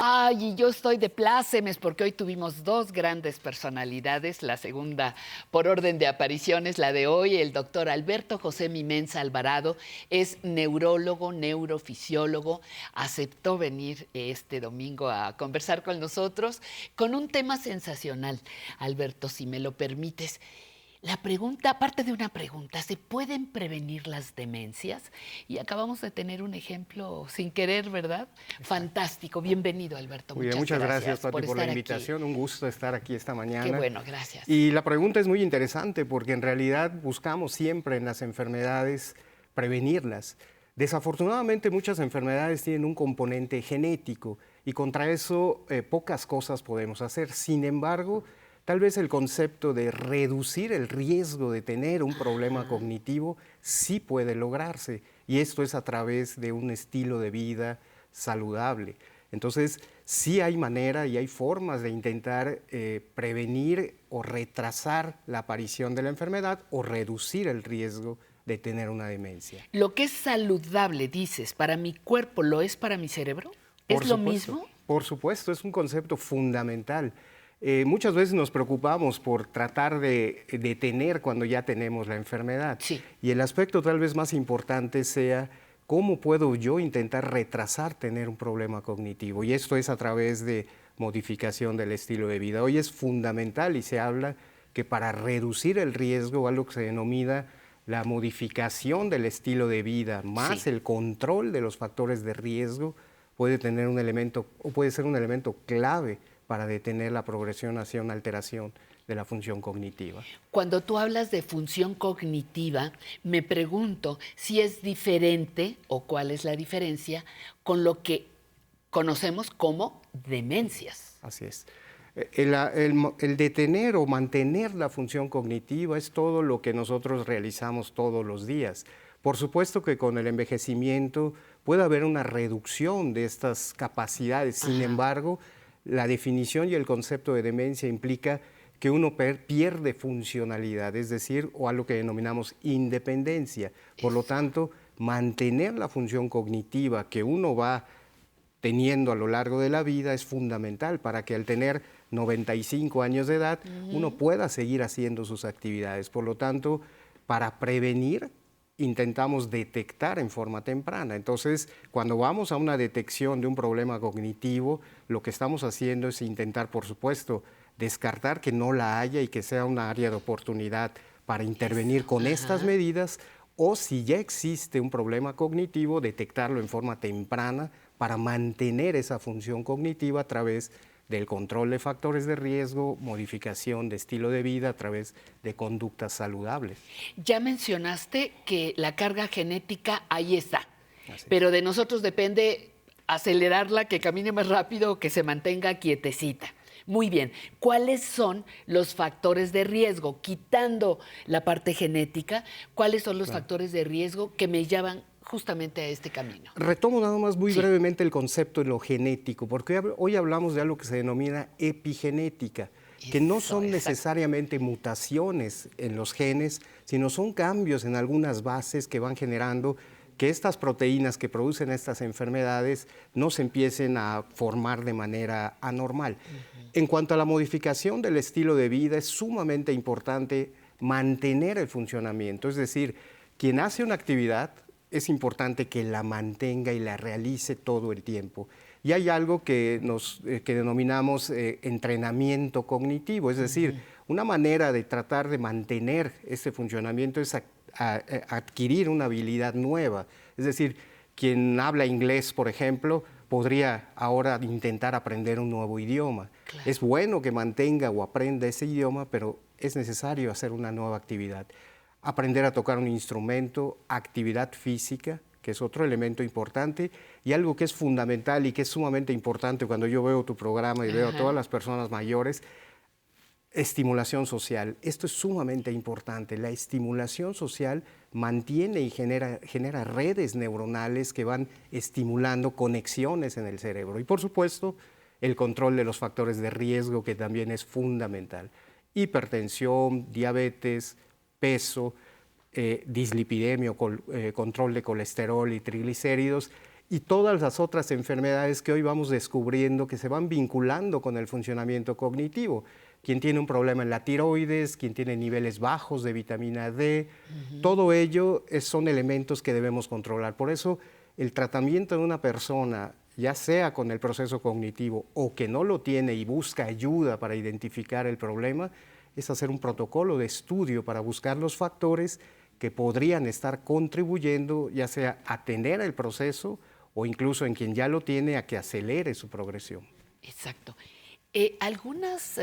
Ay, y yo estoy de plácemes porque hoy tuvimos dos grandes personalidades. La segunda, por orden de apariciones, la de hoy, el doctor Alberto José Mimenza Alvarado, es neurólogo, neurofisiólogo. Aceptó venir este domingo a conversar con nosotros con un tema sensacional. Alberto, si me lo permites. La pregunta, aparte de una pregunta, ¿se pueden prevenir las demencias? Y acabamos de tener un ejemplo sin querer, ¿verdad? Fantástico. Bienvenido, Alberto. Muy bien, Muchas muchas gracias, gracias Pati, por por la estar aquí. invitación. Un gusto estar aquí esta Qué mañana. bueno, gracias. Y la pregunta es muy interesante porque en realidad buscamos siempre en las enfermedades prevenirlas. Desafortunadamente muchas enfermedades tienen un componente genético y contra eso pocas cosas podemos hacer. Sin embargo, tal vez el concepto de reducir el riesgo de tener un problema cognitivo sí puede lograrse, y esto es a través de un estilo de vida saludable. Entonces, sí hay manera y hay formas de intentar prevenir o retrasar la aparición de la enfermedad o reducir el riesgo de tener una demencia. Lo que es saludable, dices, para mi cuerpo, ¿lo es para mi cerebro? ¿Es lo mismo? Por supuesto, es un concepto fundamental. Muchas veces nos preocupamos por tratar de detener cuando ya tenemos la enfermedad. Sí. Y el aspecto tal vez más importante sea cómo puedo yo intentar retrasar tener un problema cognitivo. Y esto es a través de modificación del estilo de vida. Hoy es fundamental y se habla que para reducir el riesgo, algo que se denomina la modificación del estilo de vida, más Sí. el control de los factores de riesgo, puede tener un elemento o puede ser un elemento clave para detener la progresión hacia una alteración de la función cognitiva. Cuando tú hablas de función cognitiva, me pregunto si es diferente o cuál es la diferencia con lo que conocemos como demencias. Así es. El detener o mantener la función cognitiva es todo lo que nosotros realizamos todos los días. Por supuesto que con el envejecimiento puede haber una reducción de estas capacidades. Sin embargo, la definición y el concepto de demencia implica que uno pierde funcionalidad, es decir, o algo que denominamos independencia. Por lo tanto, mantener la función cognitiva que uno va teniendo a lo largo de la vida es fundamental para que al tener 95 años de edad uno pueda seguir haciendo sus actividades. Por lo tanto, para prevenir, intentamos detectar en forma temprana. Entonces, cuando vamos a una detección de un problema cognitivo, lo que estamos haciendo es intentar, por supuesto, descartar que no la haya y que sea una área de oportunidad para intervenir con estas medidas, o si ya existe un problema cognitivo, detectarlo en forma temprana para mantener esa función cognitiva a través del control de factores de riesgo, modificación de estilo de vida a través de conductas saludables. Ya mencionaste que la carga genética ahí está, Así pero de nosotros depende acelerarla, que camine más rápido o que se mantenga quietecita. Muy bien, ¿cuáles son los factores de riesgo? Quitando la parte genética, ¿cuáles son los factores de riesgo que me llevan justamente a este camino? Retomo nada más muy brevemente el concepto de lo genético, porque hoy hablamos de algo que se denomina epigenética, que no son necesariamente mutaciones en los genes, sino son cambios en algunas bases que van generando que estas proteínas que producen estas enfermedades no se empiecen a formar de manera anormal. En cuanto a la modificación del estilo de vida, es sumamente importante mantener el funcionamiento, es decir, quien hace una actividad es importante que la mantenga y la realice todo el tiempo. Y hay algo que denominamos entrenamiento cognitivo, es decir, una manera de tratar de mantener ese funcionamiento es adquirir una habilidad nueva. Es decir, quien habla inglés, por ejemplo, podría ahora intentar aprender un nuevo idioma. Claro. Es bueno que mantenga o aprenda ese idioma, pero es necesario hacer una nueva actividad. Aprender a tocar un instrumento, actividad física, que es otro elemento importante, y algo que es fundamental y que es sumamente importante cuando yo veo tu programa y veo a todas las personas mayores, estimulación social. Esto es sumamente importante. La estimulación social mantiene y genera redes neuronales que van estimulando conexiones en el cerebro. Y por supuesto, el control de los factores de riesgo, que también es fundamental. Hipertensión, diabetes, peso, dislipidemia, control de colesterol y triglicéridos, y todas las otras enfermedades que hoy vamos descubriendo que se van vinculando con el funcionamiento cognitivo. Quien tiene un problema en la tiroides, quien tiene niveles bajos de vitamina D, todo ello son elementos que debemos controlar. Por eso el tratamiento de una persona, ya sea con el proceso cognitivo o que no lo tiene y busca ayuda para identificar el problema, es hacer un protocolo de estudio para buscar los factores que podrían estar contribuyendo ya sea a tener el proceso o incluso en quien ya lo tiene a que acelere su progresión. Exacto. Algunos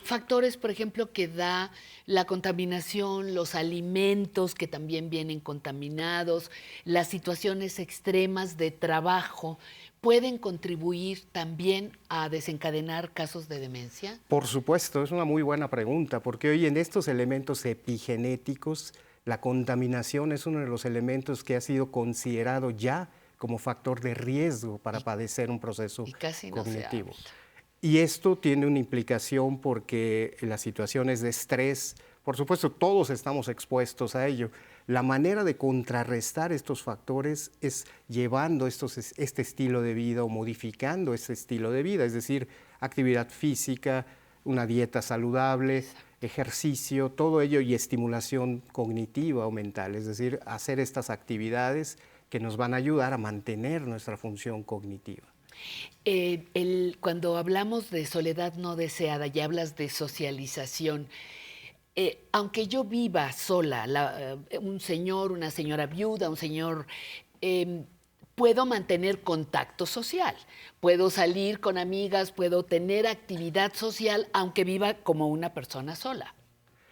factores, por ejemplo, que da la contaminación, los alimentos que también vienen contaminados, las situaciones extremas de trabajo, ¿pueden contribuir también a desencadenar casos de demencia? Por supuesto, es una muy buena pregunta, porque hoy en estos elementos epigenéticos, la contaminación es uno de los elementos que ha sido considerado ya como factor de riesgo para padecer un proceso Y casi no cognitivo. se habla. Y esto tiene una implicación porque en las situaciones de estrés, por supuesto, todos estamos expuestos a ello. La manera de contrarrestar estos factores es llevando este estilo de vida o modificando este estilo de vida, es decir, actividad física, una dieta saludable, ejercicio, todo ello y estimulación cognitiva o mental, es decir, hacer estas actividades que nos van a ayudar a mantener nuestra función cognitiva. Cuando hablamos de soledad no deseada y hablas de socialización, aunque yo viva sola, un señor, una señora viuda, un señor, puedo mantener contacto social, puedo salir con amigas, puedo tener actividad social, aunque viva como una persona sola,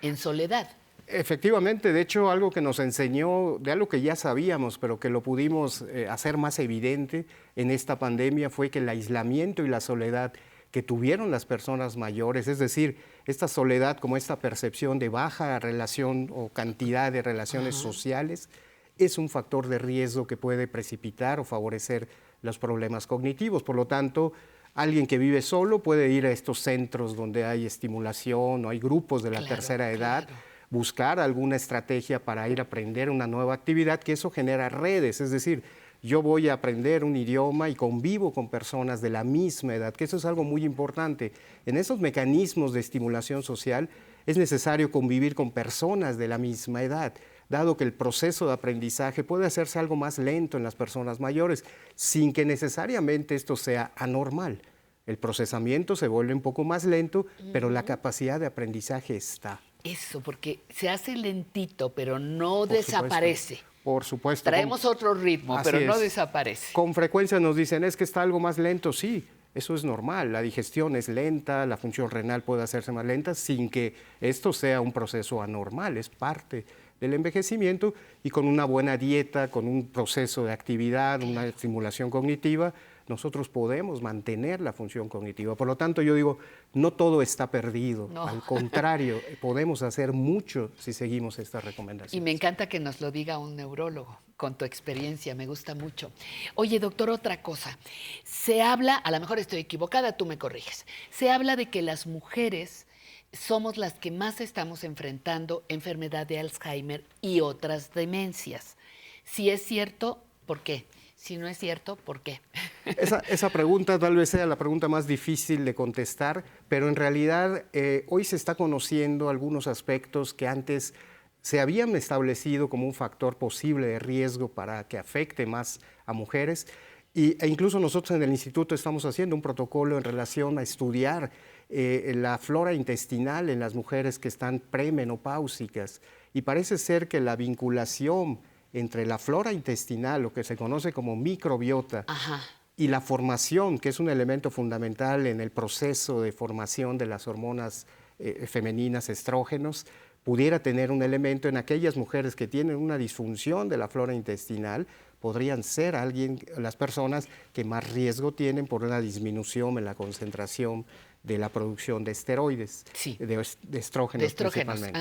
en soledad. Efectivamente, de hecho, algo que nos enseñó, de algo que ya sabíamos, pero que lo pudimos hacer más evidente en esta pandemia, fue que el aislamiento y la soledad que tuvieron las personas mayores, es decir, esta soledad como esta percepción de baja relación o cantidad de relaciones sociales, es un factor de riesgo que puede precipitar o favorecer los problemas cognitivos. Por lo tanto, alguien que vive solo puede ir a estos centros donde hay estimulación o hay grupos de la tercera edad, buscar alguna estrategia para ir a aprender una nueva actividad, que eso genera redes, es decir, yo voy a aprender un idioma y convivo con personas de la misma edad, que eso es algo muy importante. En esos mecanismos de estimulación social es necesario convivir con personas de la misma edad, dado que el proceso de aprendizaje puede hacerse algo más lento en las personas mayores, sin que necesariamente esto sea anormal. El procesamiento se vuelve un poco más lento, pero la capacidad de aprendizaje está. Eso, porque se hace lentito, pero no desaparece. Por supuesto. Traemos otro ritmo, pero no desaparece. Con frecuencia nos dicen, es que está algo más lento. Sí, eso es normal. La digestión es lenta, la función renal puede hacerse más lenta sin que esto sea un proceso anormal. Es parte del envejecimiento y con una buena dieta, con un proceso de actividad, una estimulación cognitiva, nosotros podemos mantener la función cognitiva. Por lo tanto, yo digo, no todo está perdido. No. Al contrario, podemos hacer mucho si seguimos estas recomendaciones. Y me encanta que nos lo diga un neurólogo, con tu experiencia, me gusta mucho. Oye, doctor, otra cosa. Se habla, a lo mejor estoy equivocada, tú me corriges, se habla de que las mujeres somos las que más estamos enfrentando enfermedad de Alzheimer y otras demencias. Si es cierto, ¿por qué? Si no es cierto, ¿por qué? Esa pregunta tal vez sea la pregunta más difícil de contestar, pero en realidad hoy se está conociendo algunos aspectos que antes se habían establecido como un factor posible de riesgo para que afecte más a mujeres. E incluso nosotros en el instituto estamos haciendo un protocolo en relación a estudiar la flora intestinal en las mujeres que están premenopáusicas. Y parece ser que la vinculación entre la flora intestinal, lo que se conoce como microbiota, y la formación, que es un elemento fundamental en el proceso de formación de las hormonas femeninas, estrógenos, pudiera tener un elemento en aquellas mujeres que tienen una disfunción de la flora intestinal, podrían ser las personas que más riesgo tienen por una disminución en la concentración de la producción de esteroides, de estrógenos principalmente.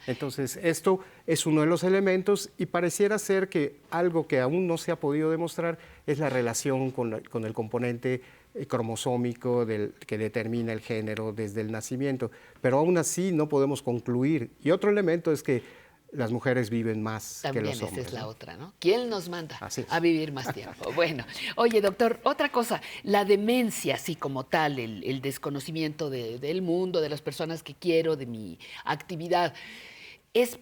Entonces, esto es uno de los elementos y pareciera ser que algo que aún no se ha podido demostrar es la relación con el componente cromosómico que determina el género desde el nacimiento, pero aún así no podemos concluir. Y otro elemento es que las mujeres viven más También que los esa hombres. es la ¿no? otra, ¿no? ¿Quién nos manda Así es. a vivir más tiempo? Bueno, oye, doctor, otra cosa, la demencia, así como tal, el desconocimiento del mundo, de las personas que quiero, de mi actividad, ¿es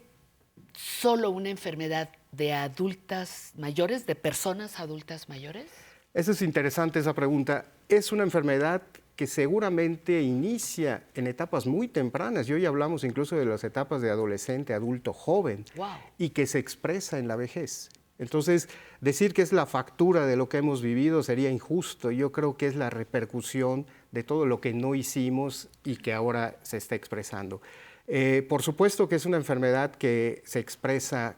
solo una enfermedad de adultas mayores, de personas adultas mayores? Eso es interesante, esa pregunta. Es una enfermedad que seguramente inicia en etapas muy tempranas, y hoy hablamos incluso de las etapas de adolescente, adulto, joven, Wow. y que se expresa en la vejez. Entonces, decir que es la factura de lo que hemos vivido sería injusto. Yo creo que es la repercusión de todo lo que no hicimos y que ahora se está expresando. Por supuesto que es una enfermedad que se expresa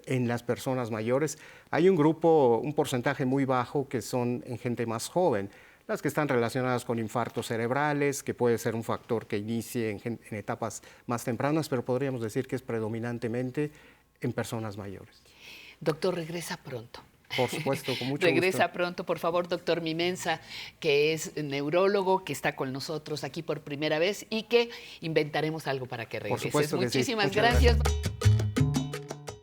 en las personas mayores. Hay un grupo, un porcentaje muy bajo que son en gente más joven, las que están relacionadas con infartos cerebrales, que puede ser un factor que inicie en etapas más tempranas, pero podríamos decir que es predominantemente en personas mayores. Doctor, regresa pronto. Por supuesto, con mucho Regresa gusto. pronto, por favor, doctor Mimensa, que es neurólogo, que está con nosotros aquí por primera vez y que inventaremos algo para que regreses. Por supuesto que sí. Muchísimas Muchas gracias. gracias.